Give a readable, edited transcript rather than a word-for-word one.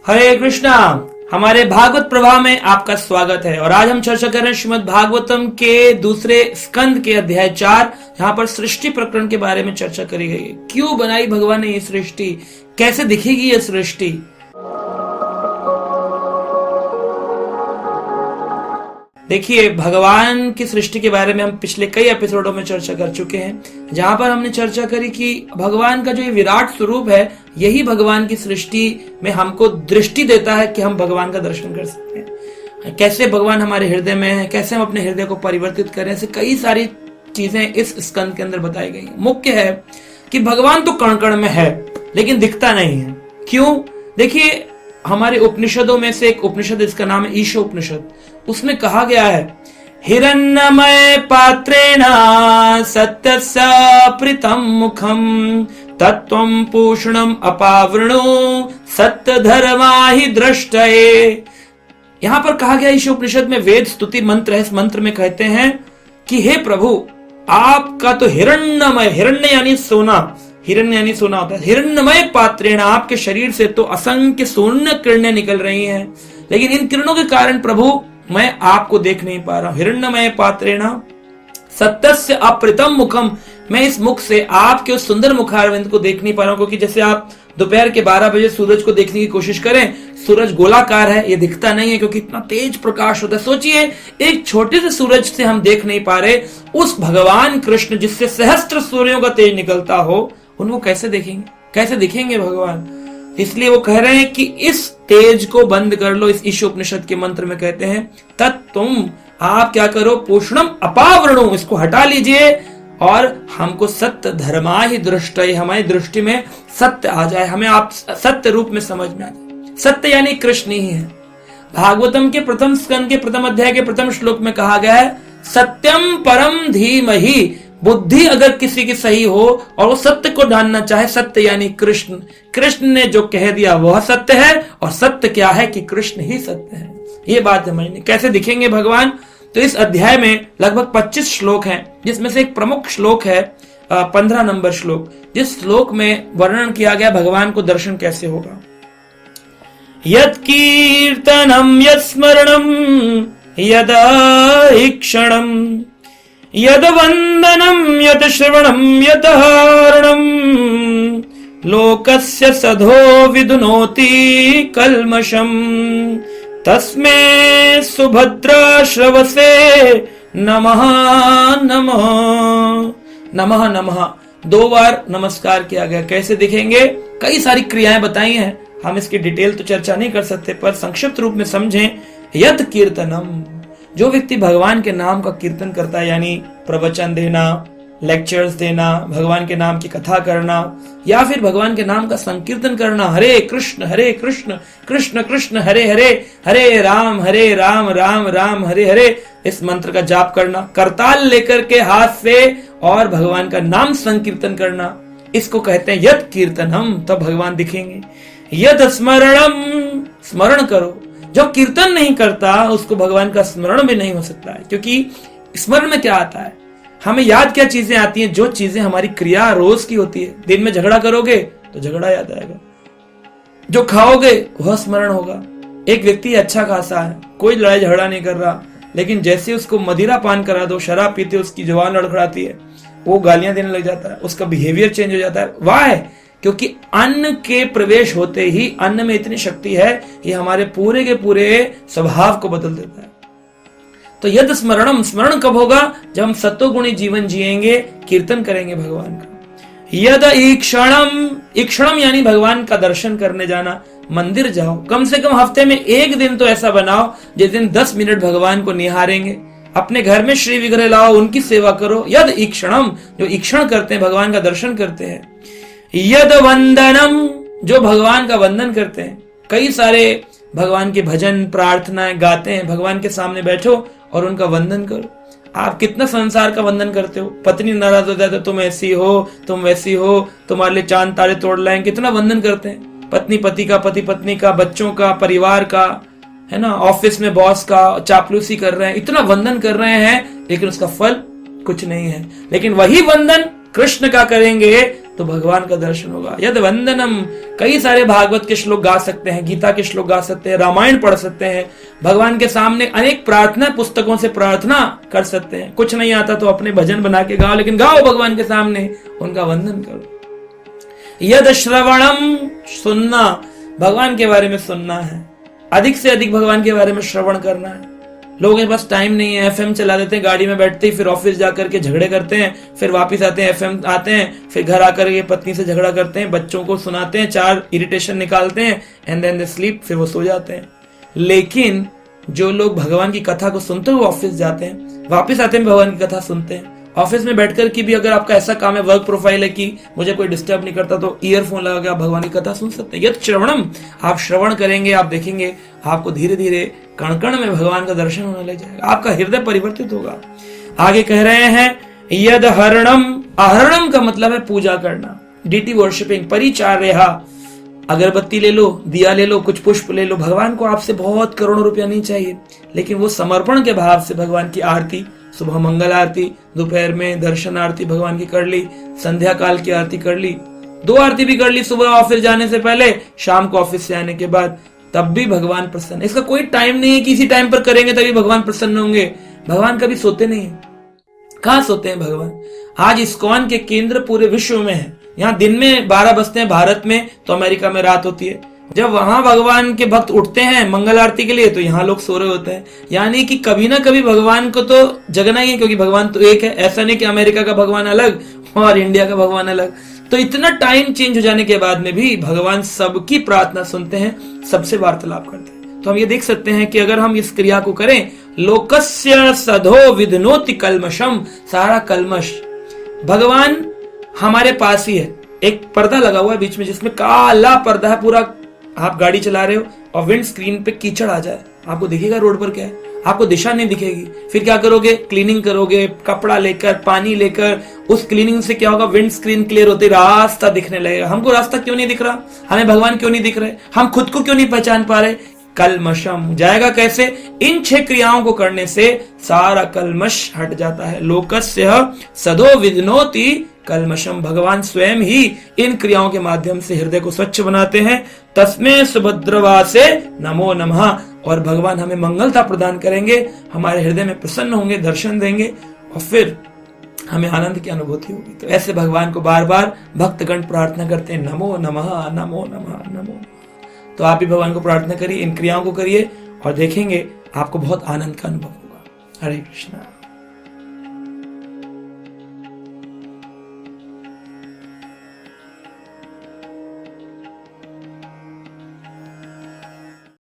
हरे कृष्णा। हमारे भागवत प्रवाह में आपका स्वागत है और आज हम चर्चा कर रहे हैं श्रीमद् भागवतम के दूसरे स्कंद के अध्याय 4। यहाँ पर सृष्टि प्रकरण के बारे में चर्चा करी गई है। क्यों बनाई भगवान ने ये सृष्टि, कैसे दिखेगी ये सृष्टि। देखिए, भगवान की सृष्टि के बारे में हम पिछले कई एपिसोडों में चर्चा कर चुके हैं, जहां पर हमने चर्चा करी कि भगवान का जो ये विराट स्वरूप है, यही भगवान की सृष्टि में हमको दृष्टि देता है कि हम भगवान का दर्शन कर सकते हैं। कैसे भगवान हमारे हृदय में है, कैसे हम अपने हृदय को परिवर्तित करें, ऐसे कई सारी चीजें इस स्कंद के अंदर बताई गई है। मुख्य है कि भगवान तो कण कण में है लेकिन दिखता नहीं है। क्यों? देखिए, हमारे उपनिषदों में से एक उपनिषद, इसका नाम है ईशो उपनिषद, उसमें कहा गया है हिरण्यमय पात्रेण सत्यस्य प्रीतम मुखम तत्वं पूषणम अपावृणो सत्य धर्मा ही दृष्टये। यहां पर कहा गया ईशो उपनिषद में वेद स्तुति मंत्र है। इस मंत्र में कहते हैं कि हे प्रभु, आपका तो हिरण्यमय, हिरण्य यानी सोना, हिरण्य यानी सोना होता है, हिरण्यमय पात्रेण, आपके शरीर से तो असंख्य सोने किरणें निकल रही हैं, लेकिन इन किरणों के कारण प्रभु मैं आपको देख नहीं पा रहा हूं। हिरण्यमय पात्रेण सत्यस्य अप्रितम मुखम, मैं इस मुख से आपके उस सुंदर मुखारविंद को देख नहीं पा रहा हूं। क्योंकि जैसे आप दोपहर के 12 बजे सूरज को देखने की कोशिश करें, सूरज गोलाकार है, ये दिखता नहीं है क्योंकि इतना तेज प्रकाश होता है। सोचिए, एक छोटे से सूरज से हम देख नहीं पा रहे, उस भगवान कृष्ण जिससे सहस्त्र सूर्यों का तेज निकलता हो, उनको कैसे देखेंगे, कैसे दिखेंगे भगवान। इसलिए वो कह रहे हैं कि इस तेज को बंद कर लो। इस ईशोपनिषद के मंत्र में कहते हैं तत्तुम, आप क्या करो, पोषणम अपावरणो, इसको हटा लीजिए और हमको सत्य धर्मा ही दृष्टि, हमारी दृष्टि में सत्य आ जाए, हमें आप सत्य रूप में समझ में आ जाए। सत्य यानी कृष्ण ही है। भागवतम के प्रथम स्कंद के प्रथम अध्याय के प्रथम श्लोक में कहा गया है सत्यम परम धीमहि, बुद्धि अगर किसी की सही हो और वो सत्य को जानना चाहे, सत्य यानी कृष्ण, कृष्ण ने जो कह दिया वह सत्य है, और सत्य क्या है कि कृष्ण ही सत्य है। ये बात समझनी। कैसे दिखेंगे भगवान? तो इस अध्याय में लगभग 25 श्लोक हैं, जिसमें से एक प्रमुख श्लोक है 15 नंबर श्लोक, जिस श्लोक में वर्णन किया गया भगवान को दर्शन कैसे होगा। यत् कीर्तनम यत् स्मरणम यदैक्षणम यद वंदनम यद श्रवणम यद हरणम लोकस्य सधो विदुनोति कल्मषम तस्मै सुभद्रा श्रवसे नमः नमः। नमः नमः 2 बार नमस्कार किया गया। कैसे दिखेंगे? कई सारी क्रियाएं बताई हैं, हम इसकी डिटेल तो चर्चा नहीं कर सकते, पर संक्षिप्त रूप में समझें। यद कीर्तनम, जो व्यक्ति भगवान के नाम का कीर्तन करता है, यानी प्रवचन देना, लेक्चर्स देना, भगवान के नाम की कथा करना, या फिर भगवान के नाम का संकीर्तन करना, हरे कृष्ण कृष्ण कृष्ण हरे हरे, हरे राम राम राम हरे हरे, इस मंत्र का जाप करना, करताल लेकर के हाथ से और भगवान का नाम संकीर्तन करना, इसको कहते हैं यद कीर्तनम। तब भगवान दिखेंगे। यद स्मरणम, स्मरण करो। जो कीर्तन नहीं करता उसको भगवान का स्मरण भी नहीं हो सकता है, क्योंकि स्मरण में क्या आता है, हमें याद क्या चीजें आती हैं, जो चीजें हमारी क्रिया रोज की होती है। दिन में झगड़ा करोगे तो झगड़ा याद आएगा, जो खाओगे वह स्मरण होगा। एक व्यक्ति अच्छा खासा है, कोई लड़ाई झगड़ा नहीं कर रहा, लेकिन जैसे उसको मदिरा पान करा दो, शराब पीते, उसकी जुबान लड़खड़ाती है, वो गालियां देने लग जाता है, उसका बिहेवियर चेंज हो जाता है। वाह, क्योंकि अन्न के प्रवेश होते ही अन्न में इतनी शक्ति है कि हमारे पूरे के पूरे स्वभाव को बदल देता है। तो यद स्मरणम, स्मरण कब होगा? जब हम सत्वगुणी जीवन जिएंगे, कीर्तन करेंगे भगवान का। यद ईक्षणम, ईक्षणम यानी भगवान का दर्शन करने जाना। मंदिर जाओ, कम से कम हफ्ते में एक दिन तो ऐसा बनाओ जिस दिन 10 मिनट भगवान को निहारेंगे। अपने घर में श्री विग्रह लाओ, उनकी सेवा करो। यद ईक्षणम, जो ईक्षण करते हैं, भगवान का दर्शन करते हैं। यद वंदनम, जो भगवान का वंदन करते हैं। कई सारे भगवान के भजन प्रार्थनाएं गाते हैं, भगवान के सामने बैठो और उनका वंदन करो। आप कितना संसार का वंदन करते हो। पत्नी नाराज हो जाए तो तुम ऐसी हो, तुम वैसी हो, तुम्हारे लिए चांद तारे तोड़ लाएं, कितना वंदन करते हैं। पत्नी पति का, पति पत्नी का, बच्चों का, परिवार का, है ना, ऑफिस में बॉस का चापलूसी कर रहे हैं, इतना वंदन कर रहे हैं, लेकिन उसका फल कुछ नहीं है। लेकिन वही वंदन कृष्ण का करेंगे तो भगवान का दर्शन होगा। यद वंदनम, कई सारे भागवत के श्लोक गा सकते हैं, गीता के श्लोक गा सकते हैं, रामायण पढ़ सकते हैं, भगवान के सामने अनेक प्रार्थना पुस्तकों से प्रार्थना कर सकते हैं। कुछ नहीं आता तो अपने भजन बना के गाओ, लेकिन गाओ भगवान के सामने, उनका वंदन करो। यद श्रवणम, सुनना, भगवान के बारे में सुनना है, अधिक से अधिक भगवान के बारे में श्रवण करना है। लोगों के पास टाइम नहीं है, एफएम चला देते हैं गाड़ी में बैठते ही, फिर ऑफिस जाकर के झगड़े करते हैं, फिर वापस आते हैं, एफएम आते हैं, फिर घर आकर के पत्नी से झगड़ा करते हैं, बच्चों को सुनाते हैं, 4 इरिटेशन निकालते हैं, एंड देन दे स्लीप, फिर वो सो जाते हैं। लेकिन जो लोग भगवान की कथा को सुनते हुए ऑफिस जाते हैं, वापिस आते हैं, भगवान की कथा सुनते हैं। ऑफिस में बैठकर की भी अगर आपका ऐसा काम है, वर्क प्रोफाइल है कि मुझे कोई डिस्टर्ब नहीं करता, तो ईयरफोन लगा के आप भगवान की कथा सुन सकते हैं। यद श्रवणम, आप श्रवण करेंगे, आप देखेंगे आपको धीरे धीरे कण कण में भगवान का दर्शन होने लग जाएगा, आपका हृदय परिवर्तित होगा। आगे कह रहे हैं यद हरणम, आहरणम का मतलब है पूजा करना, डीटी वर्शिपिंग, परिचार्य, अगरबत्ती ले लो, दिया ले लो, कुछ पुष्प ले लो। भगवान को आपसे बहुत करोड़ों रुपया नहीं चाहिए, लेकिन वो समर्पण के भाव से भगवान की आरती, सुबह मंगल आरती, दोपहर में दर्शन आरती भगवान की कर ली, संध्या काल की आरती कर ली, 2 आरती भी कर ली, सुबह ऑफिस जाने से पहले, शाम को ऑफिस से आने के बाद, तब भी भगवान प्रसन्न। इसका कोई टाइम नहीं है कि इसी टाइम पर करेंगे तभी भगवान प्रसन्न होंगे। भगवान कभी सोते नहीं है। कहां सोते हैं भगवान? आज इस्कॉन के केंद्र पूरे विश्व में है। यहाँ दिन में 12 बजते हैं भारत में, तो अमेरिका में रात होती है। जब वहां भगवान के भक्त उठते हैं मंगल आरती के लिए, तो यहाँ लोग सो रहे होते हैं। यानी कि कभी ना कभी भगवान को तो जगना ही है, क्योंकि भगवान तो एक है। ऐसा नहीं कि अमेरिका का भगवान अलग और इंडिया का भगवान अलग। तो इतना टाइम चेंज हो जाने के बाद में भी भगवान सबकी प्रार्थना सुनते हैं, सबसे वार्तालाप करते हैं। तो हम ये देख सकते हैं कि अगर हम इस क्रिया को करें, लोकस्य सधो विधनोति कल्मषम, सारा कल्मश, भगवान हमारे पास ही है। एक पर्दा लगा हुआ है बीच में, जिसमें काला पर्दा है पूरा। आप गाड़ी चला रहे हो और विंड स्क्रीन पे कीचड़ आ जाए, आपको दिखेगा रोड पर क्या है? आपको दिशा नहीं दिखेगी। फिर क्या करोगे? क्लीनिंग करोगे, कपड़ा लेकर, पानी लेकर। उस क्लीनिंग से क्या होगा? विंड स्क्रीन क्लियर होती, रास्ता दिखने लगेगा। हमको रास्ता क्यों नहीं दिख रहा? हमें भगवान क्यों नहीं दिख रहे? हम खुद को क्यों नहीं पहचान पा रहे? कलमशम जाएगा कैसे? इन 6 क्रियाओं को करने से सारा कलमश हट जाता है। लोकस्य सदो विधनोति कलमशम, भगवान स्वयं ही इन क्रियाओं के माध्यम से हृदय को स्वच्छ बनाते हैं। तस्मै सुभद्रवा से नमो नमः, और भगवान हमें मंगलता प्रदान करेंगे, हमारे हृदय में प्रसन्न होंगे, दर्शन देंगे, और फिर हमें आनंद की अनुभूति होगी। तो ऐसे भगवान को बार बार भक्तगण प्रार्थना करते हैं, नमो नमः नमो नमः नमो नमः। तो आप भी भगवान को प्रार्थना करिए, इन क्रियाओं को करिए, और देखेंगे आपको बहुत आनंद का अनुभव होगा। हरे कृष्णा।